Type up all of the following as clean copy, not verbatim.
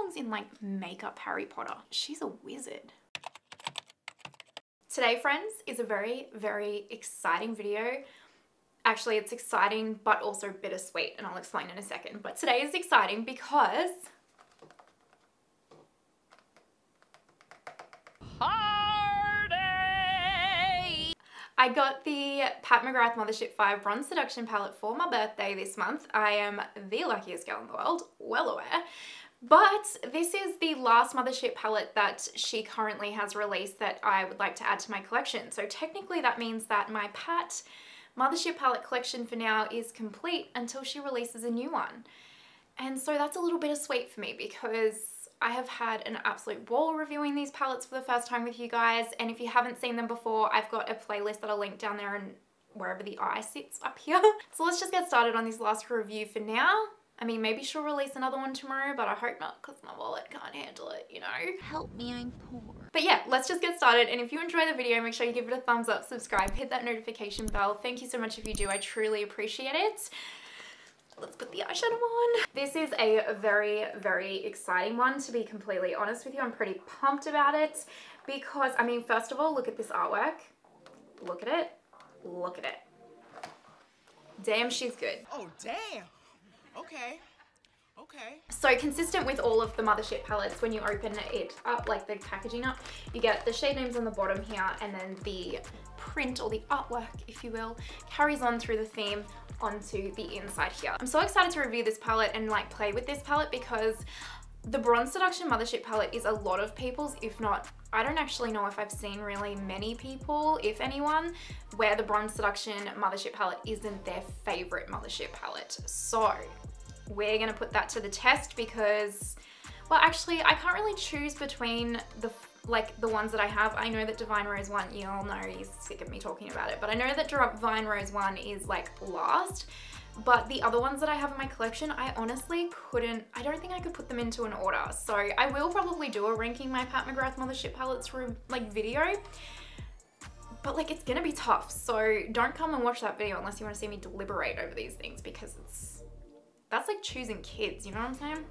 belongs in like makeup Harry Potter. She's a wizard. Today, friends, is a very, very exciting video. Actually, it's exciting, but also bittersweet, and I'll explain in a second. But today is exciting because I got the Pat McGrath Mothership 5 Bronze Seduction palette for my birthday this month. I am the luckiest girl in the world, well aware. But this is the last Mothership palette that she currently has released that I would like to add to my collection. So technically that means that my Pat Mothership palette collection for now is complete until she releases a new one. And so that's a little bittersweet for me because I have had an absolute ball reviewing these palettes for the first time with you guys. And if you haven't seen them before, I've got a playlist that I'll link down there and wherever the eye sits up here. So let's just get started on this last review for now. I mean, maybe she'll release another one tomorrow, but I hope not because my wallet can't handle it, you know? Help me, I'm poor. But yeah, let's just get started. And if you enjoy the video, make sure you give it a thumbs up, subscribe, hit that notification bell. Thank you so much if you do. I truly appreciate it. Let's put the eyeshadow on. This is a very, very exciting one, to be completely honest with you. I'm pretty pumped about it because, I mean, first of all, look at this artwork. Look at it. Look at it. Damn, she's good. Oh, damn. Okay. Okay. So consistent with all of the Mothership palettes, when you open it up, like the packaging up, you get the shade names on the bottom here, and then the print, or the artwork, if you will, carries on through the theme onto the inside here. I'm so excited to review this palette and like play with this palette because the Bronze Seduction Mothership palette is a lot of people's, if not, I don't actually know if I've seen really many people, if anyone, where the Bronze Seduction Mothership palette isn't their favorite Mothership palette. So we're gonna put that to the test because, well, actually I can't really choose between the ones that I have. I know that Divine Rose 1, you all know, he's sick of me talking about it, but I know that Divine Rose 1 is like last, but the other ones that I have in my collection, I honestly couldn't, I don't think I could put them into an order. So I will probably do a ranking my Pat McGrath Mothership palettes like video, but like it's gonna be tough. So don't come and watch that video unless you want to see me deliberate over these things because that's like choosing kids, you know what I'm saying?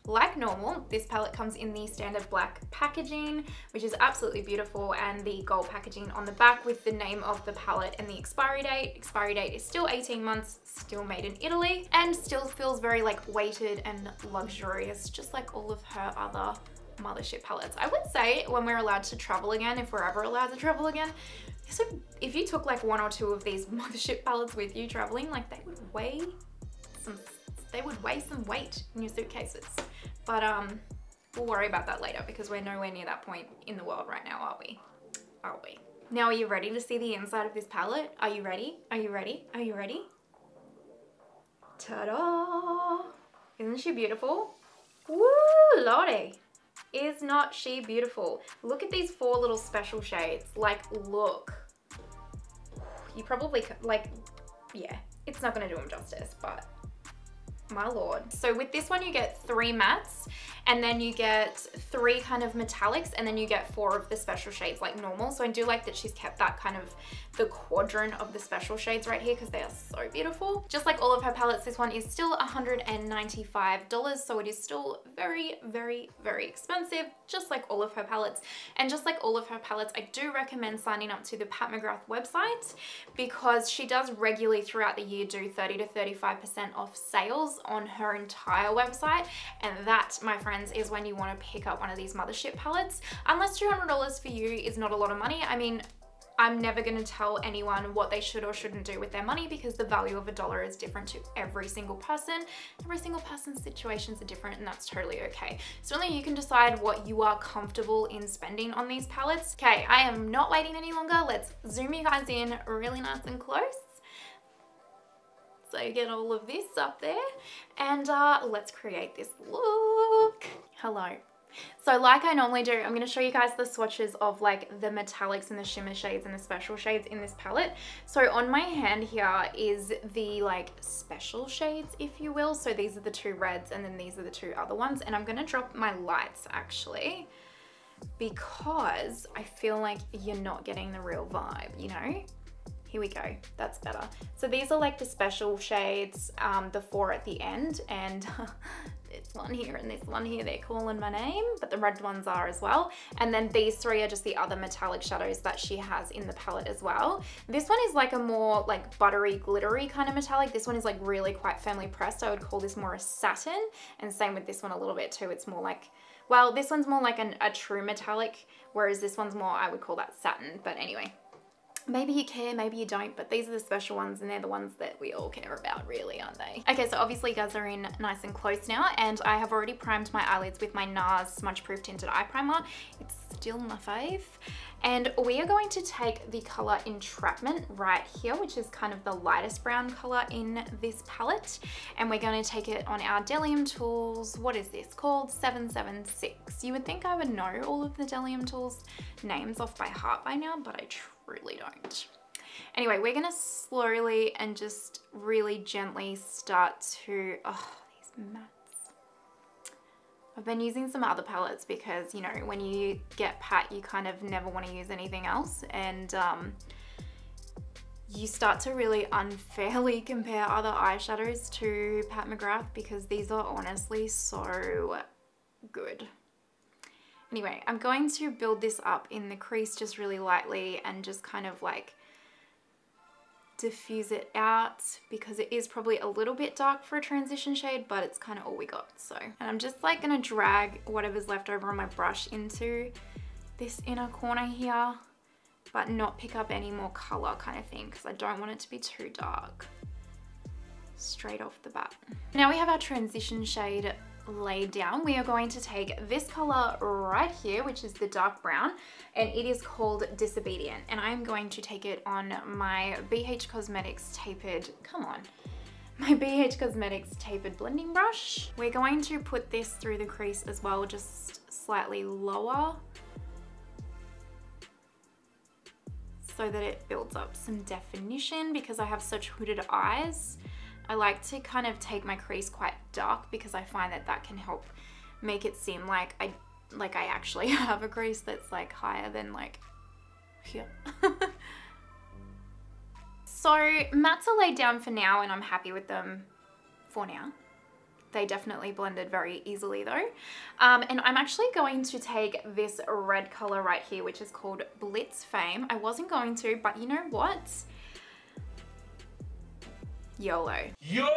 Like normal, this palette comes in the standard black packaging, which is absolutely beautiful, and the gold packaging on the back with the name of the palette and the expiry date. Expiry date is still 18 months, still made in Italy, and still feels very like weighted and luxurious, just like all of her other Mothership palettes. I would say when we're allowed to travel again, if we're ever allowed to travel again, so if you took like 1 or 2 of these Mothership palettes with you traveling, like they would weigh some weight in your suitcases. But we'll worry about that later because we're nowhere near that point in the world right now, are we? Are we? Now, are you ready to see the inside of this palette? Are you ready? Are you ready? Are you ready? Ta-da! Isn't she beautiful? Woo, lordy! Is not she beautiful? Look at these 4 little special shades. Like, look. You probably, like, yeah, it's not gonna do them justice, but my lord. So with this one you get 3 mattes, and then you get 3 kind of metallics, and then you get 4 of the special shades like normal. So I do like that she's kept that kind of the quadrant of the special shades right here because they are so beautiful. Just like all of her palettes, this one is still $195, so it is still very, very, very expensive, just like all of her palettes. And just like all of her palettes, I do recommend signing up to the Pat McGrath website because she does regularly throughout the year do 30 to 35% off sales on her entire website, and that, my friends, is when you want to pick up one of these Mothership palettes. Unless $200 for you is not a lot of money. I mean, I'm never going to tell anyone what they should or shouldn't do with their money because the value of $1 is different to every single person. Every single person's situations are different, and that's totally okay. So only you can decide what you are comfortable in spending on these palettes. Okay, I am not waiting any longer. Let's zoom you guys in really nice and close. So you get all of this up there, and let's create this look. Hello. So like I normally do, I'm going to show you guys the swatches of like the metallics and the shimmer shades and the special shades in this palette. So on my hand here is the like special shades, if you will. So these are the 2 reds, and then these are the 2 other ones. And I'm going to drop my lights actually because I feel like you're not getting the real vibe, you know? Here we go, that's better. So these are like the special shades, the 4 at the end, and this one here and this one here, they're calling my name, but the red ones are as well. And then these three are just the other metallic shadows that she has in the palette as well. This one is like a more like buttery, glittery kind of metallic. This one is like really quite firmly pressed. I would call this more a satin, and same with this one a little bit too. It's more like, well, this one's more like a true metallic, whereas this one's more, I would call that satin. But anyway, maybe you care, maybe you don't, but these are the special ones and they're the ones that we all care about really, aren't they? Okay, so obviously you guys are in nice and close now, and I have already primed my eyelids with my NARS Smudge Proof Tinted Eye Primer. It's still my fave. And we are going to take the color Entrapment right here, which is kind of the lightest brown color in this palette. And we're going to take it on our Delium Tools. What is this called? 776. You would think I would know all of the Delium Tools names off by heart by now, but I truly don't. Anyway, we're going to slowly and just really gently start to, oh, these mattes. I've been using some other palettes because, you know, when you get Pat, you kind of never want to use anything else, and you start to really unfairly compare other eyeshadows to Pat McGrath because these are honestly so good. Anyway, I'm going to build this up in the crease just really lightly and just kind of like diffuse it out because it is probably a little bit dark for a transition shade, but it's kind of all we got. So, and I'm just like gonna drag whatever's left over on my brush into this inner corner here, but not pick up any more color kind of thing because I don't want it to be too dark straight off the bat. Now we have our transition shade laid down. We are going to take this color right here, which is the dark brown, and it is called Disobedient, and I'm going to take it on my BH Cosmetics tapered, my BH Cosmetics tapered blending brush. We're going to put this through the crease as well, just slightly lower so that it builds up some definition because I have such hooded eyes. I like to kind of take my crease quite dark because I find that that can help make it seem like I actually have a crease that's like higher than like here. So mattes are laid down for now and I'm happy with them for now. They definitely blended very easily though. And I'm actually going to take this red color right here, which is called Blitz Fame. I wasn't going to, but you know what? YOLO. YOLO!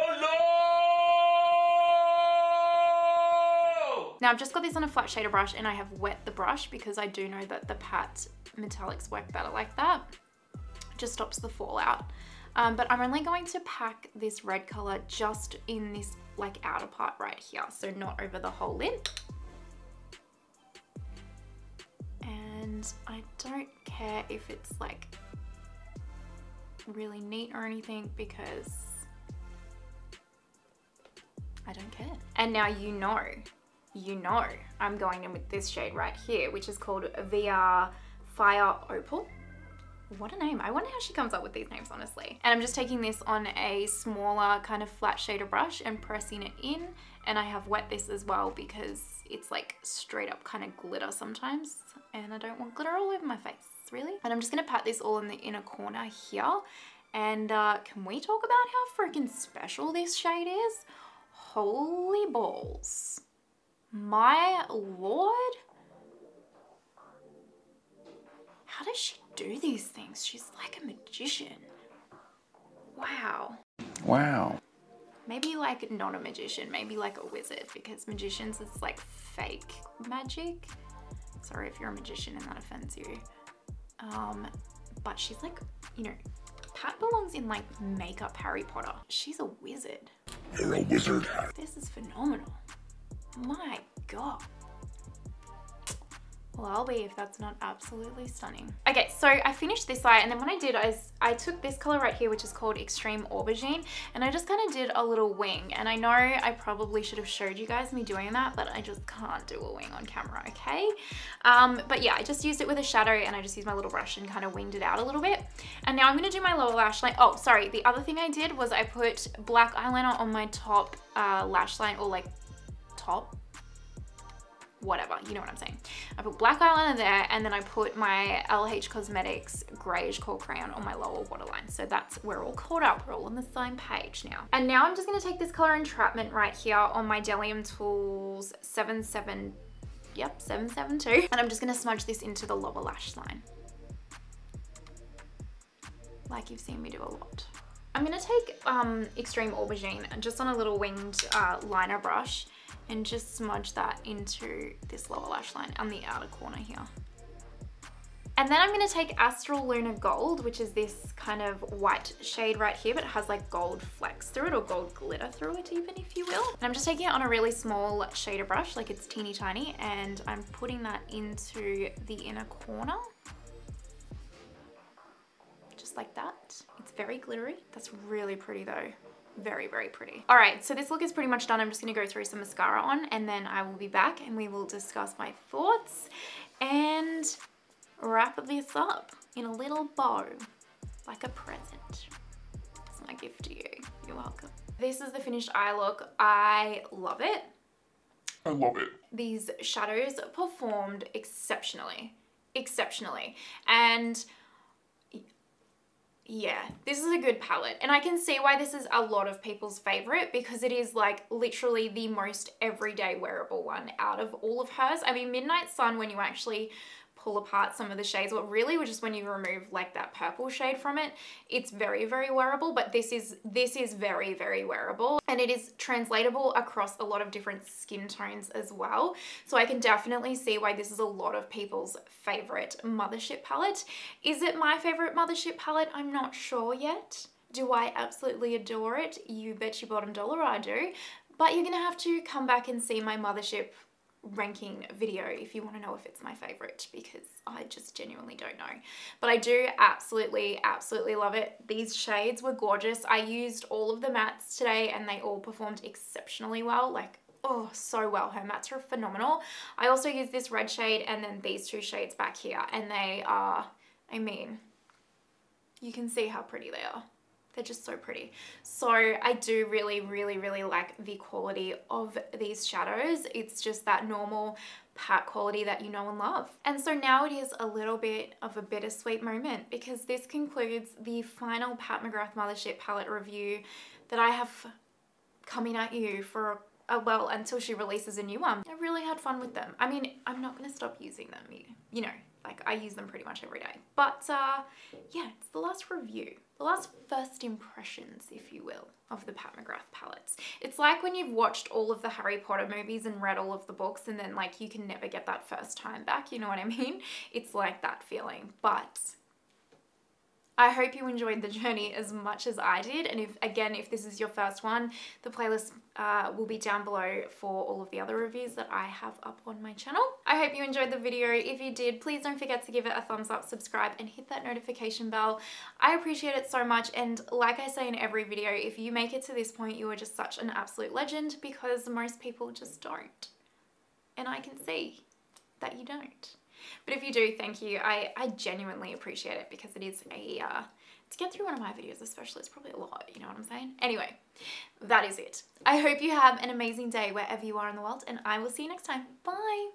Now I've just got this on a flat shader brush and I have wet the brush because I do know that the Pat metallics work better like that. It just stops the fallout. But I'm only going to pack this red color just in this like outer part right here, so not over the whole lid. And I don't care if it's like really neat or anything because I don't care. And now you know I'm going in with this shade right here, which is called VR Fire Opal. What a name. I wonder how she comes up with these names, honestly. And I'm just taking this on a smaller kind of flat shader brush and pressing it in. And I have wet this as well because it's like straight up kind of glitter sometimes. And I don't want glitter all over my face, really. And I'm just gonna pat this all in the inner corner here. And can we talk about how freaking special this shade is? Holy balls. My lord. How does she do these things? She's like a magician. Wow. Wow. Maybe like not a magician, maybe like a wizard, because magicians is like fake magic. Sorry if you're a magician and that offends you. But she's like, you know, Pat belongs in like makeup Harry Potter. She's a wizard. You're a wizard. This is phenomenal. My God. Well, I'll be if that's not absolutely stunning. Okay, so I finished this eye, and then what I did is I took this color right here, which is called Extreme Aubergine, and I just kind of did a little wing. And I know I probably should have showed you guys me doing that, but I just can't do a wing on camera, okay? But yeah, I just used it with a shadow, and I just used my little brush and kind of winged it out a little bit. And now I'm gonna do my lower lash line. Oh, sorry, the other thing I did was I put black eyeliner on my top lash line, or like top. whatever, you know what I'm saying. I put black eyeliner there, and then I put my LH Cosmetics Greyish Kohl Crayon on my lower waterline. So that's, we're all caught up, we're all on the same page now. And now I'm just gonna take this color Entrapment right here on my Delium Tools 772, and I'm just gonna smudge this into the lower lash line, like you've seen me do a lot. I'm gonna take Extreme Aubergine just on a little winged liner brush and just smudge that into this lower lash line on the outer corner here. And then I'm gonna take Astral Lunar Gold, which is this kind of white shade right here, but it has like gold flecks through it, or gold glitter through it even, if you will. And I'm just taking it on a really small shader brush, like it's teeny tiny, and I'm putting that into the inner corner. Just like that. It's very glittery. That's really pretty though. Very, very pretty. All right, so this look is pretty much done. I'm just gonna go through some mascara on, and then I will be back and we will discuss my thoughts and wrap this up in a little bow, like a present. That's my gift to you. You're welcome. This is the finished eye look. I love it. I love it. These shadows performed exceptionally. And yeah, this is a good palette, and I can see why this is a lot of people's favorite, because it is like literally the most everyday wearable one out of all of hers. I mean, Midnight Sun, when you actually pull apart some of the shades, or really just when you remove like that purple shade from it, it's very, very wearable. But this is very, very wearable, and it is translatable across a lot of different skin tones as well. So I can definitely see why this is a lot of people's favorite Mothership palette. Is it my favorite Mothership palette? I'm not sure yet. Do I absolutely adore it? You bet your bottom dollar I do. But you're gonna have to come back and see my Mothership ranking video if you want to know if it's my favorite, because I just genuinely don't know. But I do absolutely love it. These shades were gorgeous. I used all of the mattes today and they all performed exceptionally well. Like, oh, so well. Her mattes are phenomenal. I also used this red shade and then these two shades back here, and they are, I mean, you can see how pretty they are. They're just so pretty. So I do really like the quality of these shadows. It's just that normal pat quality that you know and love. And so now it is a little bit of a bittersweet moment, because this concludes the final Pat McGrath Mothership palette review that I have coming at you for well, until she releases a new one. I really had fun with them. I mean, I'm not gonna stop using them, you know, like I use them pretty much every day. But yeah, it's the last review. The last first impressions, if you will, of the Pat McGrath palettes. It's like when you've watched all of the Harry Potter movies and read all of the books, and then like you can never get that first time back, you know what I mean? It's like that feeling. But I hope you enjoyed the journey as much as I did. And if this is your first one, the playlist will be down below for all of the other reviews that I have up on my channel. I hope you enjoyed the video. If you did, please don't forget to give it a thumbs up, subscribe, and hit that notification bell. I appreciate it so much. And like I say in every video, if you make it to this point, you are just such an absolute legend, because most people just don't. And I can see that you don't. But if you do, thank you. I genuinely appreciate it, because it is a, to get through one of my videos especially, it's probably a lot, you know what I'm saying? Anyway, that is it. I hope you have an amazing day wherever you are in the world, and I will see you next time. Bye!